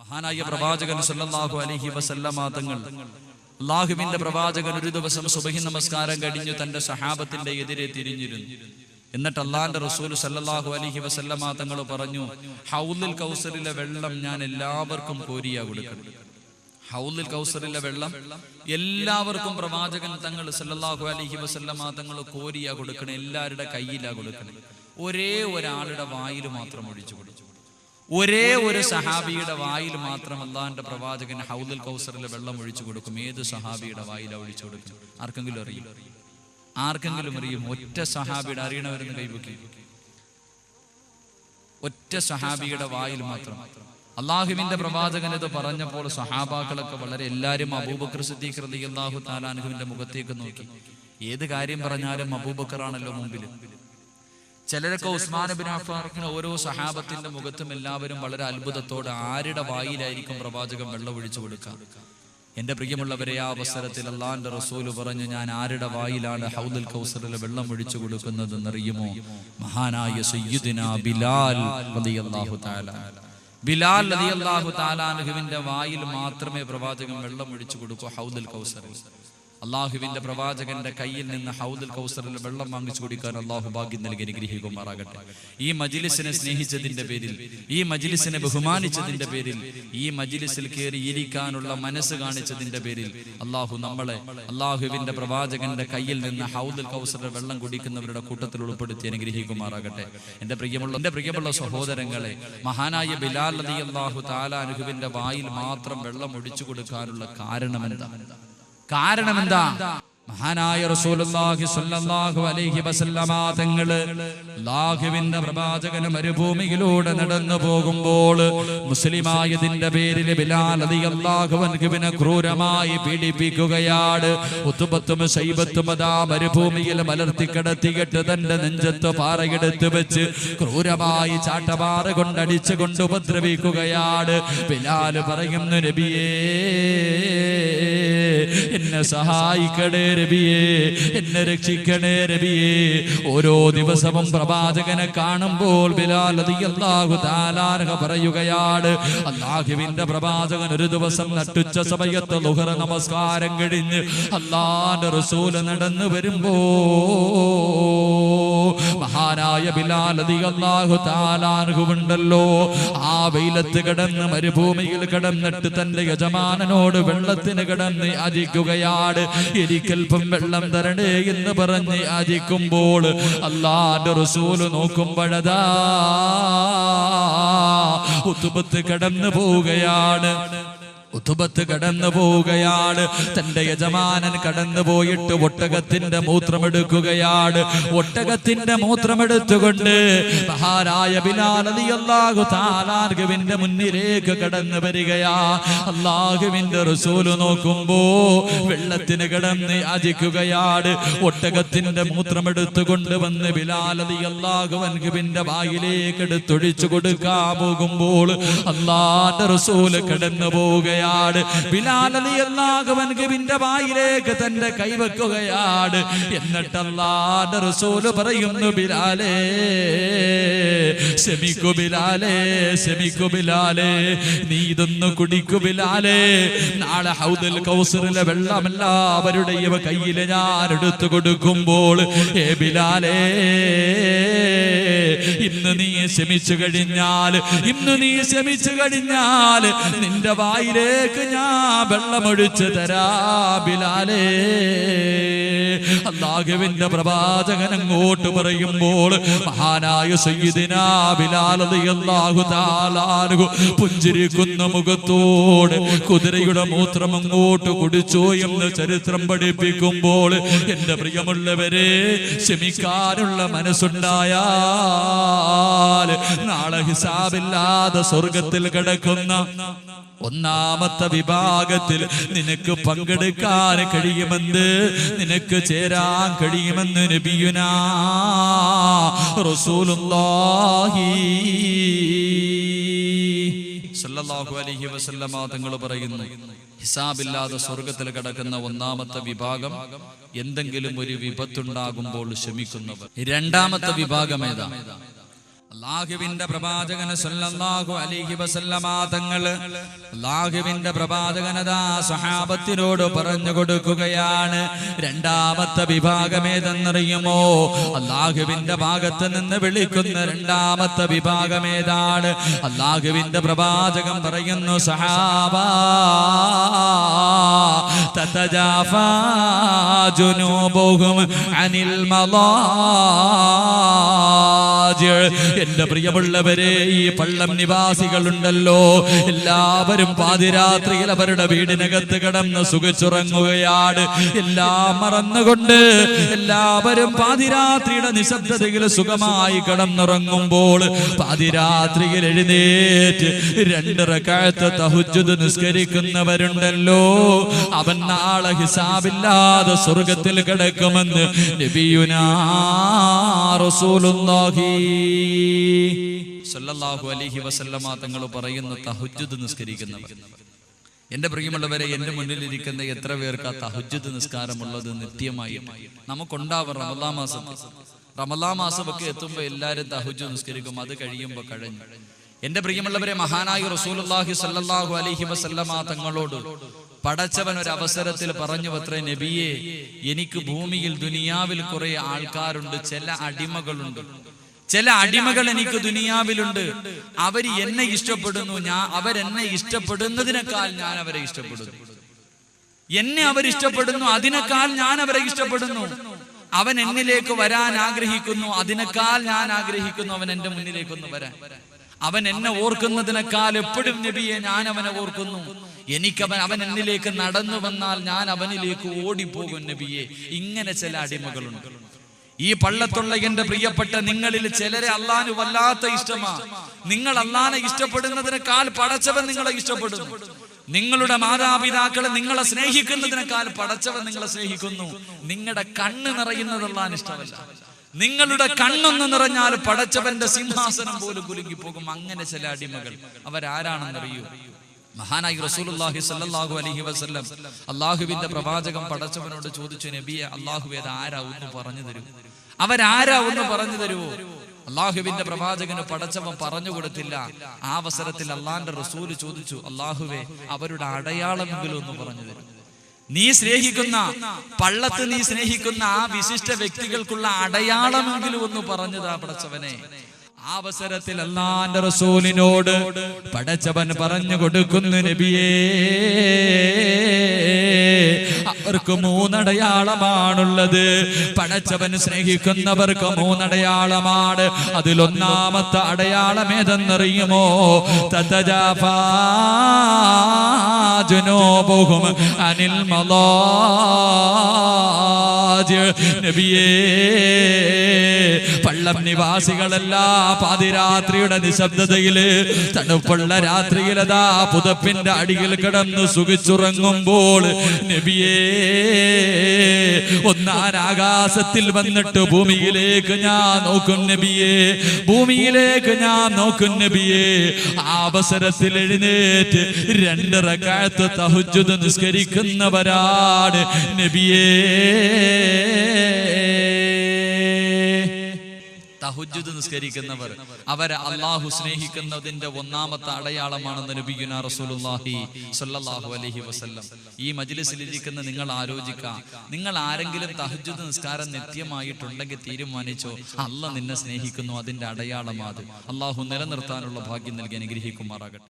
മഹാനായ പ്രവാചകൻ സല്ലല്ലാഹു അലൈഹി വസല്ലമ തങ്ങൾ, അല്ലാഹുവിന്റെ പ്രവാചകൻ ഒരു ദിവസം സുബഹി നമസ്കാരം കഴിഞ്ഞു തന്റെ സഹാബത്തിന്റെ എതിരെ തിരിഞ്ഞിരുന്നു. എന്നിട്ട് അല്ലാഹുവിന്റെ റസൂൽ സല്ലല്ലാഹു അലൈഹി വസല്ലമ തങ്ങൾ പറഞ്ഞു, ഹൗലുൽ കൗസറിലെ വെള്ളം ഞാൻ എല്ലാവർക്കും കോരിയാ കൊടുക്കണം. ഹൗലുൽ കൗസറിലെ വെള്ളം എല്ലാവർക്കും പ്രവാചകൻ തങ്ങൾ സല്ലല്ലാഹു അലൈഹി വസല്ലമ തങ്ങൾ കോരിയാ കൊടുക്കണം, എല്ലാവരുടെ കയ്യിലാ കൊടുക്കണം. ഒരേ ഒരാളുടെ വായിൽ മാത്രം ഒഴിച്ചു കൊടുത്തു. ഒരേ ഒരു സഹാബിയുടെ വായിൽ മാത്രം അല്ലാഹുവിന്റെ പ്രവാചകൻ ഹൗലുൽ കൗസറിലെ വെള്ളം ഒഴിച്ചു കൊടുക്കും. ഏത് സഹാബിയുടെ വായിലാണ് ഒഴിച്ചു കൊടുക്കും? ആർക്കെങ്കിലും അറിയും? ആർക്കെങ്കിലും അറിയും? ഒറ്റ സഹാബിയുടെ, അറിയണവരെന്ന് കൈപൊക്കി. ഒറ്റ സഹാബിയുടെ വായിൽ മാത്രം. അള്ളാഹുവിന്റെ പ്രവാചകൻ ഇത് പറഞ്ഞപ്പോൾ സഹാബാക്കളൊക്കെ വളരെ, എല്ലാവരും അബൂബക്കർ സിദ്ദീഖ് റളിയല്ലാഹു തആല അൻഹുവിന്റെ മുഖത്തേക്ക് നോക്കി. ഏത് കാര്യം പറഞ്ഞാലും അബൂബക്കറാണല്ലോ മുമ്പിൽ. ചിലരൊക്കെ ഉസ്മാൻ ഇബ്നു അഫ്ഫാൻ, ഓരോ സഹാബത്തിന്റെ മുഖത്തും എല്ലാവരും വളരെ അത്ഭുതത്തോടെ ആരുടെ വായിലായിരിക്കും പ്രവാചകൻ വെള്ളം ഒഴിച്ചു കൊടുക്കുക. എന്റെ പ്രിയമുള്ളവരെ, ആ അവസരത്തിൽ അല്ലാഹുവിന്റെ റസൂൽ പറഞ്ഞു, ഞാൻ ആരുടെ വായിലാണ് ഹൗലുൽ കൗസറിൽ വെള്ളം ഒഴിച്ചു കൊടുക്കുന്നത് എന്നറിയുമോ? മഹാനായ സയ്യിദുനാ ബിലാൽ റളിയല്ലാഹു തആല. ബിലാൽ റളിയല്ലാഹു തആല അൻഹുവിന്റെ വായിൽ മാത്രമേ പ്രവാചകൻ വെള്ളം ഒഴിച്ചു കൊടുക്കൂ ഹൗലുൽ കൗസറിൽ. അള്ളാഹുവിന്റെ പ്രവാചകന്റെ കയ്യിൽ നിന്ന് ഹൗലുൽ കൗസറിൽ വെള്ളം വാങ്ങിച്ചു കൊടുക്കാൻ അള്ളാഹു ഭാഗ്യം നൽകി അനുഗ്രഹിക്കുമാറാകട്ടെ. ഈ മജ്ലിസിനെ സ്നേഹിച്ചതിന്റെ പേരിൽ, ഈ മജ്ലിസിനെ ബഹുമാനിച്ചതിന്റെ പേരിൽ, ഈ മജ്ലിസിൽ കയറി ഇരിക്കാനുള്ള മനസ്സ് കാണിച്ചതിന്റെ പേരിൽ അള്ളാഹു നമ്മളെ അള്ളാഹുവിന്റെ പ്രവാചകന്റെ കയ്യിൽ നിന്ന് ഹൗലുൽ കൗസറിൽ വെള്ളം കുടിക്കുന്നവരുടെ കൂട്ടത്തിൽ ഉൾപ്പെടുത്തി അനുഗ്രഹിക്കുമാറാകട്ടെ. എന്റെ പ്രിയമുള്ള സഹോദരങ്ങളെ, മഹാനായ ബിലാൽ റളിയല്ലാഹു തആല അൻഹുവിന്റെ വായിൽ മാത്രം വെള്ളം ഒഴിച്ചു കൊടുക്കാനുള്ള കാരണമെന്താ? മഹാനായ റസൂലുള്ളാഹി സ്വല്ലല്ലാഹു അലൈഹി വസല്ലമ തങ്ങള് അല്ലാഹുവിന്റെ പ്രവാചകൻ മരുഭൂമിയിലൂടെ നടന്നു പോകുമ്പോൾ മുസ്ലിമായതിന്റെ പേരിൽ ബിലാൽ റളിയല്ലാഹു അൻഹുവിനെ ക്രൂരമായി പീഡിപ്പിക്കുകയാണ്. ഉത്ബത്തും ശൈബത്തും അതാ മരുഭൂമിയിൽ മലർത്തി കിടത്തിയിട്ട് തന്റെ നെഞ്ചത്ത് പാറയെടുത്ത് വെച്ച് ക്രൂരമായി ചാട്ടപാറ കൊണ്ടടിച്ചു കൊണ്ട് ഉപദ്രവിക്കുകയാണ്. ബിലാൽ പറയുന്നു, നബിയേ എന്നെ സഹായിക്കണേ നബിയേ, എന്നെ രക്ഷിക്കണേ നബിയേ. ഓരോ ദിവസവും പ്രവാചകനെ കാണുമ്പോൾ ബിലാൽ റളിയല്ലാഹു തആല പറയുകയാണ്, അല്ലാഹുവിന്റെ പ്രവാചകൻ ഒരു ദിവസം നട്ടുച്ച സമയത്ത് ളുഹർ നമസ്കാരം കഴിഞ്ഞ് അല്ലാഹുവിന്റെ റസൂൽ നടന്നു വരുമ്പോ മഹാനായ ബിലാൽ റളിയല്ലാഹു തആല ഉണ്ടല്ലോ, ആ വെയിലത്ത് കിടന്ന് മരുഭൂമിയിൽ കിടന്നിട്ട് തന്റെ യജമാനനോട് വെള്ളത്തിന് കിടന്ന് യാചിക്കുകയാണ്. എനിക്കൽപ്പം വെള്ളം തരണേ എന്ന് പറഞ്ഞ് യാചിക്കുമ്പോൾ അല്ലാഹുവിന്റെ റസൂൽ നോക്കുമ്പോഴതാ ഉത്ബത്ത് കടന്നു പോവുകയാണ്. തന്റെ യജമാനൻ കടന്നു പോയിട്ട് ഒട്ടകത്തിന്റെ മൂത്രമെടുക്കുകയാണ്. ഒട്ടകത്തിന്റെ മൂത്രമെടുത്തുകൊണ്ട് മഹാനായ ബിലാൽ റളിയല്ലാഹു തആല അൻഹുവിന്റെ മുന്നിലേക്ക് കടന്നു വരികയാ. അല്ലാഹുവിന്റെ റസൂൽ നോക്കുമ്പോ വെള്ളത്തിന് കിടന്ന് യാചിക്കുകയാണ്. ഒട്ടകത്തിന്റെ മൂത്രമെടുത്തുകൊണ്ട് വന്ന് ബിലാൽ റളിയല്ലാഹു അൻഹുവിന്റെ വായിലേക്ക് എടുത്തൊഴിച്ചു കൊടുക്കാൻ പോകുമ്പോൾ അല്ലാഹുവിന്റെ റസൂൽ കടന്നു പോവുകയാണ്. ബിലാൽ റളിയല്ലാഹു അൻഹുവിന്റെ വായിലേക്ക് തന്റെ കൈവെക്കുകയാണ്. എന്നിട്ട് അല്ലാഹുവിന്റെ റസൂൽ പറയുന്നു, ബിലാലേ ക്ഷമിക്കൂ ബിലാലേ, ക്ഷമിക്കൂ ബിലാലേ, നീ ഇതൊന്ന് കുടിക്കൂ ബിലാലേ. നാളെ ഹൗദുൽ കൗസറിലെ വെള്ളം എല്ലാവരുടെയും കയ്യിൽ ഞാൻ എടുത്തു കൊടുക്കുമ്പോൾ ബിലാലേ, ഇന്ന് നീ ക്ഷമിച്ചു കഴിഞ്ഞാൽ നിന്റെ വായിലേക്ക് ഞാൻ വെള്ളമൊഴിച്ചു തരാ ബിലാലേ. അല്ലാഹുവിന്റെ പ്രവാചകൻ അങ്ങോട്ട് പറയുമ്പോൾ മഹാനായ സയ്യിദിനാ ബിലാൽ റളിയല്ലാഹു തആല അൻഹു പുഞ്ചിരിക്കുന്ന മുഖത്തോടെ കുതിരയുടെ മൂത്രം അങ്ങോട്ട് കുടിച്ചു എന്ന് ചരിത്രം പഠിപ്പിക്കുമ്പോൾ എന്റെ പ്രിയമുള്ളവരെ, ക്ഷമിക്കാനുള്ള മനസ്സുണ്ടായാൽ നാളെ ഹിസാബില്ലാതെ സ്വർഗത്തിൽ കിടക്കുന്ന ഒന്നാമത്തെ വിഭാഗത്തിൽ നിനക്ക് പങ്കെടുക്കാൻ കഴിയുമെന്ന്, നിനക്ക് ചേരാൻ കഴിയുമെന്ന് നബിയുനാ റസൂലുള്ളാഹി സല്ലല്ലാഹു അലൈഹി വസല്ലമ തങ്ങൾ പറയുന്നു, ഹിസാബില്ലാതെ സ്വർഗത്തിൽ കിടക്കുന്ന ഒന്നാമത്തെ വിഭാഗം എന്തെങ്കിലും ഒരു വിപത്തുണ്ടാകുമ്പോൾ ക്ഷമിക്കുന്നവർ. രണ്ടാമത്തെ വിഭാഗം ഏതാ? അല്ലാഹുവിന്റെ പ്രവാചകൻ സല്ലല്ലാഹു അലൈഹി വസല്ലമ തങ്ങൾ അല്ലാഹുവിന്റെ പ്രവാചകനതാ സ്വഹാബത്തിനോട് പറഞ്ഞു കൊടുക്കുകയാണ്. രണ്ടാമത്തെ വിഭാഗം ഏതെന്നറിയുമോ? അല്ലാഹുവിന്റെ ഭാഗത്ത് നിന്ന് വിളിക്കുന്ന രണ്ടാമത്തെ വിഭാഗം ഏതാണ്? അല്ലാഹുവിന്റെ പ്രവാചകൻ പറയുന്നു, സഹാബാ തതജാഫാ ജുനൂബുഹും അനിൽ മളാജി. എന്റെ പ്രിയമുള്ളവരെ, ഈ പള്ളം നിവാസികളുണ്ടല്ലോ, എല്ലാവരും പാതിരാത്രിയിൽ അവരുടെ വീടിനകത്ത് കിടന്ന് സുഖിച്ചുറങ്ങുകയാണ്. എല്ലാം മറന്നുകൊണ്ട് എല്ലാവരും പാതിരാത്രിയുടെ നിശബ്ദതയിൽ സുഖമായി കിടന്നുറങ്ങുമ്പോൾ പാതിരാത്രിയിൽ എഴുന്നേറ്റ് 2 റക്അത്ത് തഹജ്ജുദ് നിസ്കരിക്കുന്നവരുണ്ടല്ലോ, അവൻ നാളെ ഹിസാബില്ലാതെ സ്വർഗത്തിൽ കിടക്കുമെന്ന് നബിയുനാ റസൂലുള്ളാഹി സല്ലല്ലാഹു അലൈഹി വസല്ലമ തങ്ങൾ പറയുന്നു. തഹജ്ജുദ് നിസ്കരിക്കുന്നവർ. എന്റെ പ്രിയമുള്ളവരെ, എന്റെ മുന്നിലിരിക്കുന്ന എത്ര പേർക്ക് ആ തഹജ്ജുദ് നിസ്കാരമുള്ളത് നിത്യമായി നമുക്കുണ്ടാവും? റമളാൻ മാസമൊക്കെ എത്തുമ്പോൾ എല്ലാവരും തഹജ്ജുദ് നിസ്കരിക്കും. അത് കഴിയുമ്പോൾ കഴിഞ്ഞു. എന്റെ പ്രിയമുള്ളവരെ, മഹാനായ റസൂലുള്ളാഹി സല്ലല്ലാഹു അലൈഹി വസല്ലമ തങ്ങളോട് പടച്ചവൻ ഒരു അവസരത്തിൽ പറഞ്ഞു അത്രേ, നബിയെ, എനിക്ക് ഭൂമിയിൽ ദുനിയാവിൽ കുറെ ആൾക്കാരുണ്ട്, ചില അടിമകളുണ്ട്, ചില അടിമകൾ എനിക്ക് ദുനിയാവിലുണ്ട്. അവര് എന്നെ ഇഷ്ടപ്പെടുന്നു, അവരെന്നെ ഇഷ്ടപ്പെടുന്നതിനേക്കാൾ ഞാൻ അവരെ ഇഷ്ടപ്പെടുന്നു. എന്നെ അവരിഷ്ടപ്പെടുന്നു, അതിനേക്കാൾ ഞാൻ അവരെ ഇഷ്ടപ്പെടുന്നു. അവൻ എന്നിലേക്ക് വരാൻ ആഗ്രഹിക്കുന്നു, അതിനേക്കാൾ ഞാൻ ആഗ്രഹിക്കുന്നു അവൻ എന്റെ മുന്നിലേക്കൊന്ന് വരാൻ. അവൻ എന്നെ ഓർക്കുന്നതിനേക്കാൾ എപ്പോഴും നബിയെ ഞാൻ അവനെ ഓർക്കുന്നു. അവൻ എന്നിലേക്ക് നടന്നു വന്നാൽ ഞാൻ അവനിലേക്ക് ഓടിപ്പോകും നബിയെ. ഇങ്ങനെ ചില അടിമകളുണ്ട്. ഈ പള്ളത്തുള്ള എന്റെ പ്രിയപ്പെട്ട നിങ്ങളിൽ ചിലരെ അള്ളാഹു വല്ലാത്ത ഇഷ്ടമാ. നിങ്ങൾ അള്ളാഹനെ ഇഷ്ടപ്പെടുന്നതിനേക്കാൾ പടച്ചവൻ നിങ്ങളെ ഇഷ്ടപ്പെടുന്നു. നിങ്ങളുടെ മാതാപിതാക്കളെ നിങ്ങളെ സ്നേഹിക്കുന്നതിനേക്കാൾ പടച്ചവൻ നിങ്ങളെ സ്നേഹിക്കുന്നു. നിങ്ങളുടെ കണ്ണ് നിറയുന്നത് അള്ളാഹന് ഇഷ്ടമല്ല. നിങ്ങളുടെ കണ്ണൊന്ന് നിറഞ്ഞാൽ പടച്ചവന്റെ സിംഹാസനം പോലും കുലുങ്ങിപ്പോകും. അങ്ങനെ ചില അടിമകൾ. അവരാരാണെന്നറിയൂ? മഹാനായി റസൂലുള്ളാഹി സ്വല്ലല്ലാഹു അലൈഹി വസല്ലം അല്ലാഹുവിന്റെ പ്രവാചകൻ പടച്ചവനോട് ചോദിച്ചു, നബിയെ, അല്ലാഹുവേ, ആരാ ഒന്ന് പറഞ്ഞു തരൂ, അവരാരാ ഒന്ന് പറഞ്ഞു തരുവോ? അല്ലാഹുവിന്റെ പ്രവാചകന് പടച്ചവൻ പറഞ്ഞു കൊടുത്തില്ല. ആ അവസരത്തിൽ അള്ളാന്റെ റസൂല് ചോദിച്ചു, അല്ലാഹുവേ, അവരുടെ അടയാളമെങ്കിലും ഒന്ന് പറഞ്ഞു തരും. നീ സ്നേഹിക്കുന്ന പള്ളത്ത് നീ സ്നേഹിക്കുന്ന ആ വിശിഷ്ട വ്യക്തികൾക്കുള്ള അടയാളമെങ്കിലും ഒന്ന് പറഞ്ഞതാ പടച്ചവനെ. ആ അവസരത്തിൽ അല്ലാഹുവിന്റെ റസൂലിനോട് പടച്ചവൻ പറഞ്ഞു കൊടുക്കുന്നു, നബിയേ, അവർക്ക് 3 അടയാളമാണുള്ളത്. പടച്ചവൻ സ്നേഹിക്കുന്നവർക്ക് 3 അടയാളമാണ്. അതിലൊന്നാമത്തെ അടയാളം ഏതെന്നറിയുമോ? തതജാഫാ ജുനൂബുഹും അനിൽ മളാജി. നബിയേ, പള്ളം നിവാസികളെല്ലാം പാതിരാത്രിയുടെ നിശബ്ദതയില് തണുപ്പുള്ള രാത്രിയിലതാ പുതപ്പിന്റെ അടിയിൽ കിടന്ന് സുഖിച്ചുറങ്ങുമ്പോൾ നബിയേ, ഒന്നാനാകാശത്തിൽ വന്നിട്ട് ഭൂമിയിലേക്ക് ഞാൻ നോക്കും നബിയേ, ഭൂമിയിലേക്ക് ഞാൻ നോക്കും നബിയേ. ആ അവസരത്തിൽ എഴുന്നേറ്റ് 2 റക്അത്ത് തഹജ്ജുദ് നിസ്കരിക്കുന്നവരാണ് നബിയേ. തഹജ്ജുദ് നിസ്കരിക്കുന്നവർ അവർ അല്ലാഹു സ്നേഹിക്കുന്നതിന്റെ ഒന്നാമത്തെ അടയാളമാണെന്ന് നബിയുനാ റസൂലുള്ളാഹി സ്വല്ലല്ലാഹു അലൈഹി വസല്ലം. ഈ മജ്ലിസിൽ ഇരിക്കുന്ന നിങ്ങൾ ആലോചിക്കുക, നിങ്ങൾ ആരെങ്കിലും തഹജ്ജുദ് നിസ്കാരം നിത്യമായിട്ടുണ്ടെങ്കിൽ തീരുമാനിച്ചോ, അല്ലാഹ് നിന്നെ സ്നേഹിക്കുന്നു, അതിന്റെ അടയാളമാണ്. അല്ലാഹു നിലനിർത്താനുള്ള ഭാഗ്യം നൽകി അനുഗ്രഹിക്കുമാറാകട്ടെ.